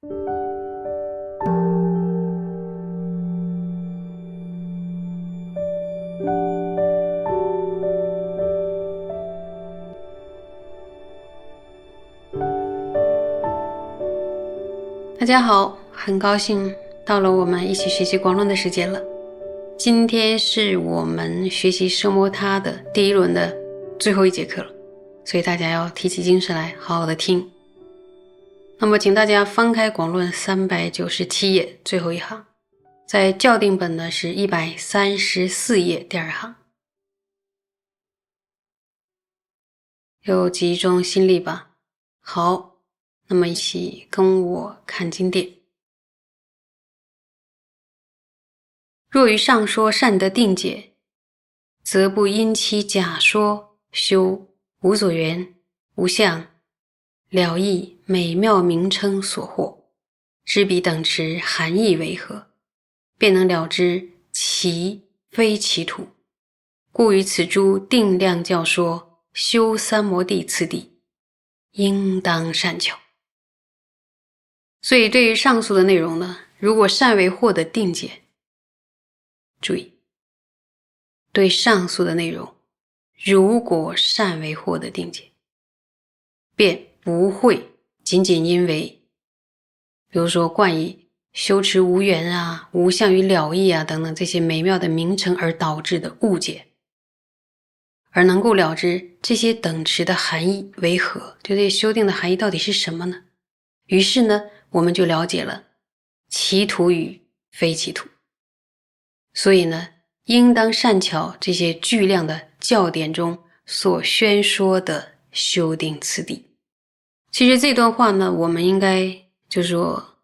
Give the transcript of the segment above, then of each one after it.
大家好，很高兴到了我们一起学习广论的时间了。今天是我们学习奢摩他的第一轮的最后一节课了，所以大家要提起精神来好好的听。那么请大家翻开广论397页最后一行，在校订本呢是134页第二行。有集中心力吧。好，那么一起跟我看经典。若于上说善得定解，则不因其假说修无所缘无相了义美妙名称所获，知彼等持含义为何，便能了知其非其土。故于此诸定量教说修三摩地次第，应当善巧。所以对于上述的内容呢，如果善为获得定解，注意，对上述的内容，如果善为获得定解，便不会仅仅因为比如说冠以修持无缘啊、无相与了义啊等等这些美妙的名称而导致的误解，而能够了知这些等持的含义为何，就这些修订的含义到底是什么呢？于是呢，我们就了解了其土与非其土。所以呢，应当善巧这些巨量的教典中所宣说的修订次第。其实这段话呢，我们应该就是说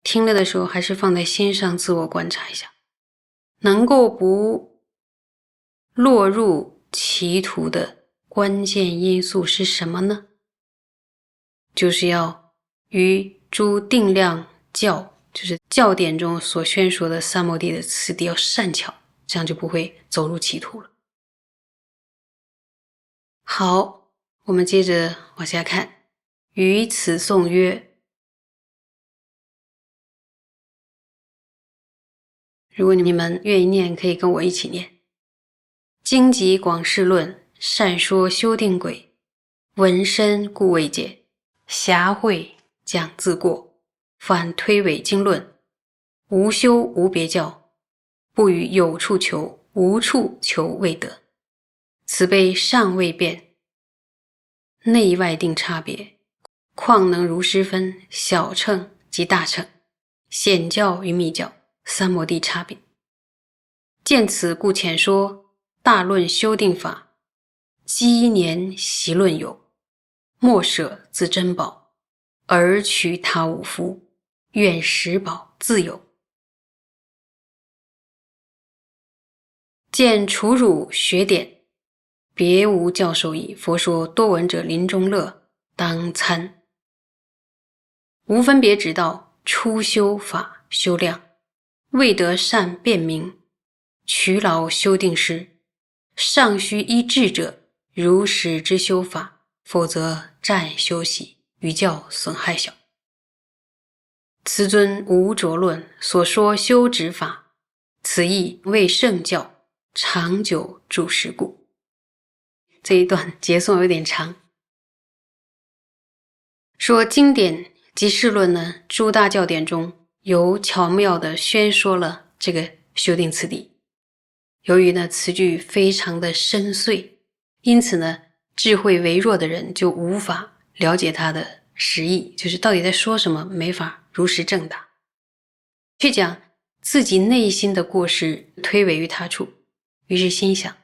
听了的时候还是放在心上自我观察一下，能够不落入歧途的关键因素是什么呢？就是要于诸定量教，就是教典中所宣说的三摩地的次第要善巧，这样就不会走入歧途了。好，我们接着往下看。于此颂曰，如果你们愿意念，可以跟我一起念。经籍广释论，善说修定轨，闻深故未解，狭会讲自过，反推诿经论，无修无别教，不与有处求，无处求未得。此辈尚未辨内外定差别，况能如实分小乘及大乘、显教与密教、三摩地差别。见此故浅说大论修定法，积年习论有，莫舍自珍宝，而取他五夫，愿实宝自有。见楚汝学典，别无教授矣。佛说多闻者临终乐，当参。无分别指道，初修法修量，未得善辨明，劬劳修定师，尚须依智者如实之修法，否则占修习，于教损害小。此尊无着论所说修止法，此亦为圣教长久住持故。这一段节诵有点长，说经典及释论呢，诸大教典中有巧妙地宣说了这个修订次第。由于呢词句非常的深邃，因此呢智慧微弱的人就无法了解它的实意，就是到底在说什么，没法如实正答，却将自己内心的过失推诿于他处。于是心想，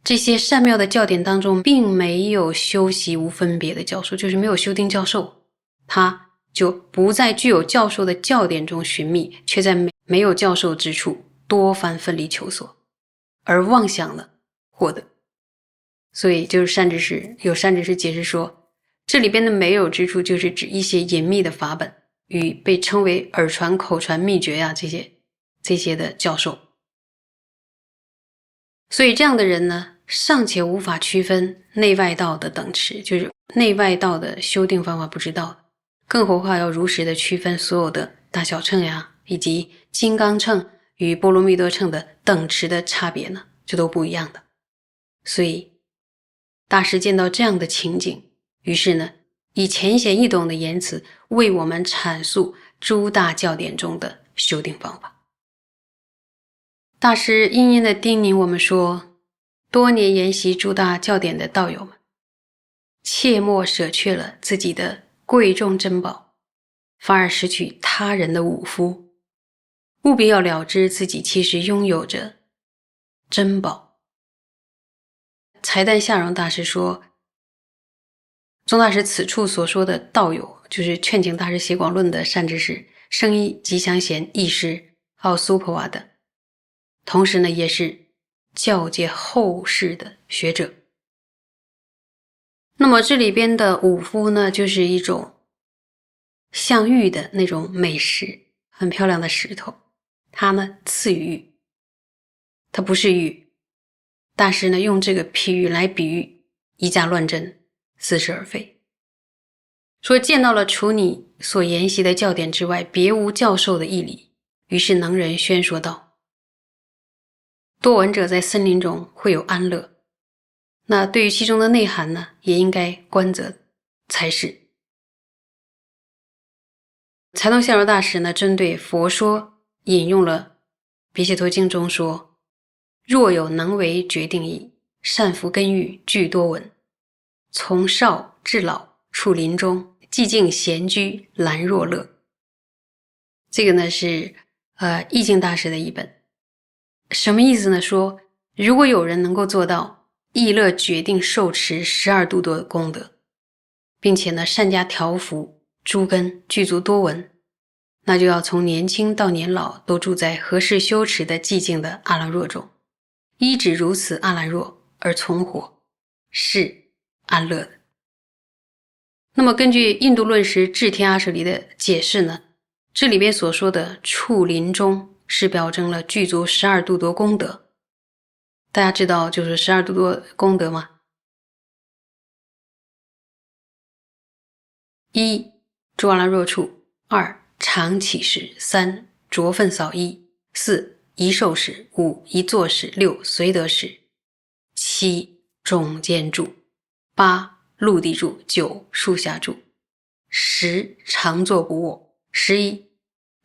这些善妙的教典当中并没有修习无分别的教授，就是没有修订教授，他就不在具有教授的教典中寻觅，却在没有教授之处多番奋力求索，而妄想了获得。所以就是有善知识解释说，这里边的没有之处就是指一些隐秘的法本与被称为耳传口传秘诀呀，这些的教授。所以这样的人呢，尚且无法区分内外道的等持，就是内外道的修订方法不知道，更何况要如实的区分所有的大小乘呀，以及金刚乘与波罗蜜多乘的等持的差别呢，这都不一样的。所以大师见到这样的情景，于是呢，以浅显易懂的言辞为我们阐述诸大教典中的修订方法。大师殷殷地叮咛我们说，多年研习诸大教典的道友们，切莫舍却了自己的贵重珍宝，反而拾取他人的五夫，务必要了知自己其实拥有着珍宝。财旦下荣大师说，宗大师此处所说的道友，就是劝请大师写广论的善知识圣依吉祥贤义师奥苏婆瓦等，同时呢，也是教界后世的学者。那么这里边的五夫呢，就是一种像玉的那种美石，很漂亮的石头，它呢次于玉，它不是玉。大师呢用这个譬喻来比喻以假乱真，似是而非，说见到了除你所研习的教典之外别无教授的义理。于是能人宣说道，多闻者在森林中会有安乐，那对于其中的内涵呢，也应该观则才是。财东相如大师呢，针对佛说引用了别解脱经中说，若有能为决定义，善福根欲具多闻，从少至老处林中，寂静闲居兰若乐。这个呢是意境大师的译本。什么意思呢？说如果有人能够做到意乐决定受持12度多的功德，并且呢善加调伏，诸根具足多闻，那就要从年轻到年老都住在合适修持的寂静的阿兰若中，依止如此阿兰若而存活，是安乐的。那么根据印度论师智天阿舍离的解释呢，这里边所说的处林中是表征了具足12度多功德。大家知道就是12度多功德吗？一、住阿兰若处；二、常起时；三、着粪扫衣；四、一受时；五、一坐时；六、随得时；七、中间住；八、陆地住；九、树下住；十、常坐不卧；11、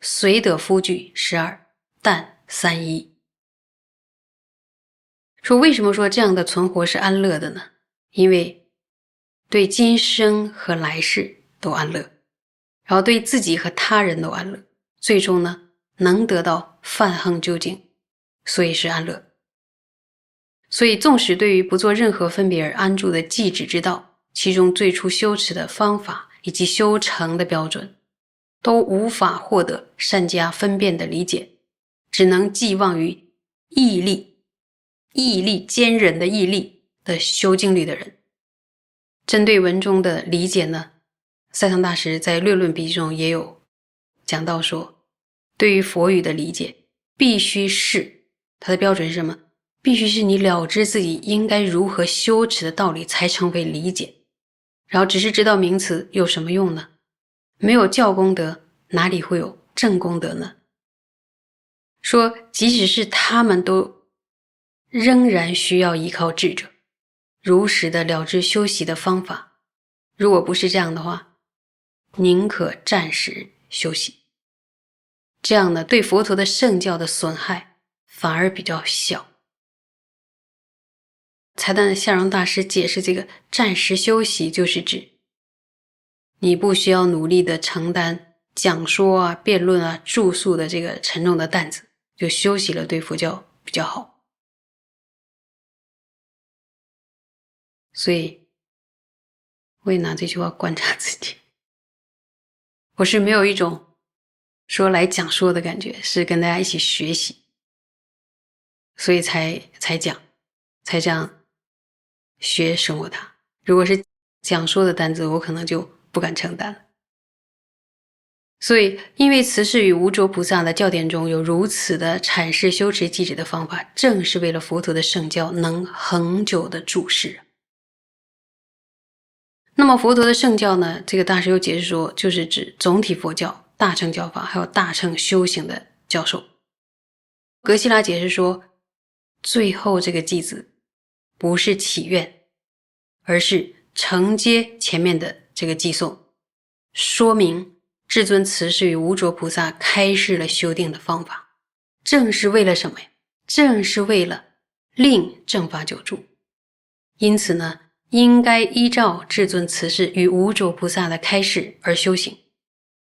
随得夫具；12、但3衣。说为什么说这样的存活是安乐的呢？因为对今生和来世都安乐，然后对自己和他人都安乐，最终呢能得到梵行究竟，所以是安乐。所以纵使对于不做任何分别而安住的寂止之道，其中最初修持的方法以及修成的标准，都无法获得善加分辨的理解，只能寄望于毅力坚忍的毅力的修经律的人。针对文中的理解呢，赛堂大师在略论笔记中也有讲到说，对于佛语的理解必须是，它的标准是什么？必须是你了知自己应该如何修持的道理才成为理解，然后只是知道名词有什么用呢？没有教功德，哪里会有正功德呢？说即使是他们都仍然需要依靠智者，如实的了知修习的方法。如果不是这样的话，宁可暂时休息，这样呢对佛陀的圣教的损害反而比较小。财旦的夏荣大师解释这个暂时休息，就是指你不需要努力的承担讲说啊、辩论啊、著述的这个沉重的担子，就休息了对佛教比较好。所以我也拿这句话观察自己，我是没有一种说来讲说的感觉，是跟大家一起学习，所以才讲，才这样学生活它。如果是讲说的担子，我可能就不敢承担了。所以因为慈氏与无着菩萨的教典中有如此的阐释修持寂止的方法，正是为了佛陀的圣教能恒久的注释。那么佛陀的圣教呢，这个大师又解释说，就是指总体佛教、大乘教法还有大乘修行的教授。格西拉解释说，最后这个偈子不是祈愿，而是承接前面的这个偈颂，说明至尊慈氏与无着菩萨开示了修定的方法，正是为了什么呀？正是为了令正法久住。因此呢，应该依照至尊慈氏与无着菩萨的开示而修行，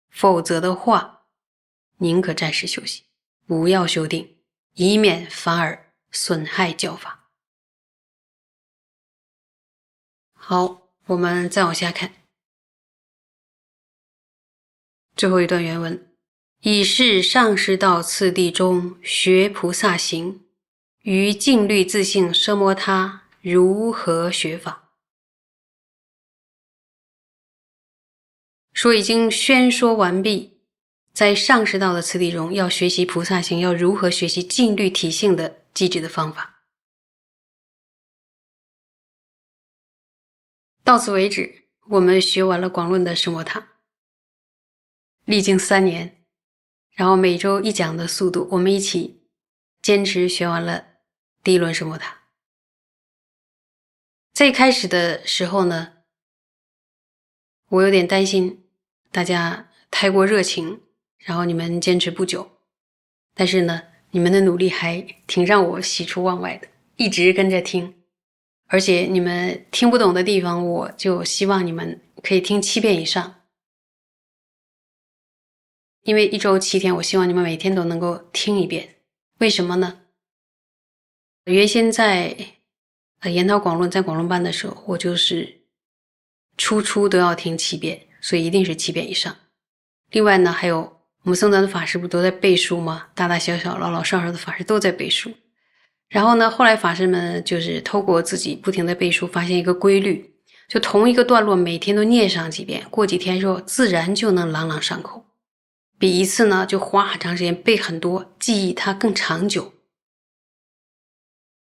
否则的话，宁可暂时休息，不要修定，以免反而损害教法。好，我们再往下看最后一段原文：以是上师道次第中学菩萨行，于静虑自性奢摩他如何学法？说已经宣说完毕，在上师道的次第中要学习菩萨行，要如何学习静虑体性的机制的方法。到此为止，我们学完了广论的奢摩他，历经3年，然后每周一讲的速度，我们一起坚持学完了第一轮奢摩他。在开始的时候呢，我有点担心大家太过热情，然后你们坚持不久，但是呢，你们的努力还挺让我喜出望外的，一直跟着听，而且你们听不懂的地方，我就希望你们可以听7遍以上，因为1周7天，我希望你们每天都能够听1遍。为什么呢？原先在研讨广论，在广论班的时候，我就是初都要听7遍，所以一定是7遍以上。另外呢，还有我们僧团的法师不都在背书吗？大大小小、老老少少的法师都在背书。然后呢，后来法师们就是透过自己不停的背书，发现一个规律，就同一个段落每天都念上几遍，过几天之后自然就能朗朗上口，比一次呢就花很长时间背很多，记忆它更长久。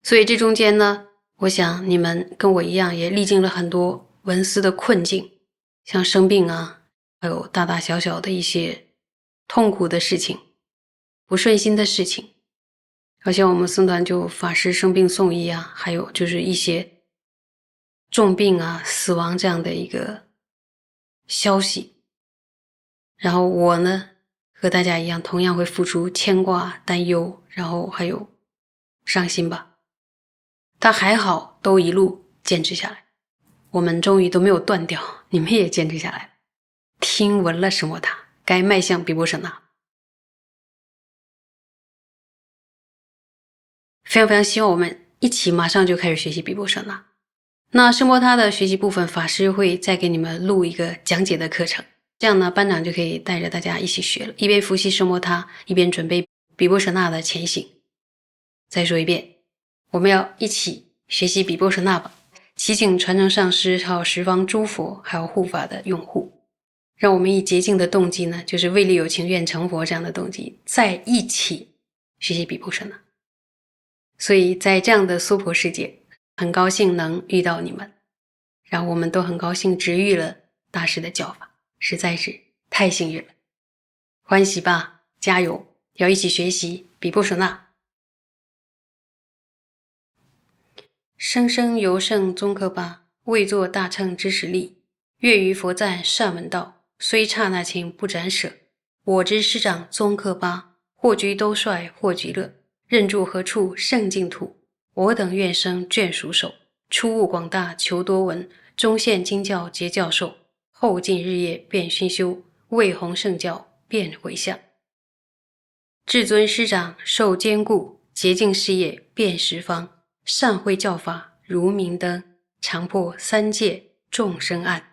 所以这中间呢，我想你们跟我一样也历经了很多闻思的困境，像生病啊，还有大大小小的一些痛苦的事情，不顺心的事情。好像我们僧团就法师生病送医啊，还有就是一些重病啊、死亡这样的一个消息。然后我呢，和大家一样，同样会付出牵挂、担忧，然后还有伤心吧。但还好，都一路坚持下来，我们终于都没有断掉，你们也坚持下来了，听闻了奢摩他，该迈向毗婆舍那。非常非常希望我们一起马上就开始学习毗婆舍那。那奢摩他的学习部分，法师会再给你们录一个讲解的课程，这样呢，班长就可以带着大家一起学了，一边复习奢摩他，一边准备毗婆舍那的前行。再说一遍，我们要一起学习毗婆舍那吧。祈请传承上师，还有十方诸佛，还有护法的拥护，让我们以洁净的动机呢，就是为利有情愿成佛这样的动机，在一起学习毗婆舍那。所以在这样的娑婆世界，很高兴能遇到你们，然后我们都很高兴值遇了大师的教法，实在是太幸运了。欢喜吧，加油，要一起学习毗婆舍那。生生由圣宗喀巴，为作大乘之实力，乐于佛赞善闻道，虽刹那情不斩舍。我之师长宗喀巴，或居兜率，或极乐，任住何处圣净土，我等愿生眷属手，初悟广大求多闻，中现经教结教授，后尽日夜遍熏修，为弘圣教遍回向。至尊师长受坚固，洁净事业遍十方，善慧教法如明灯，常破三界众生暗。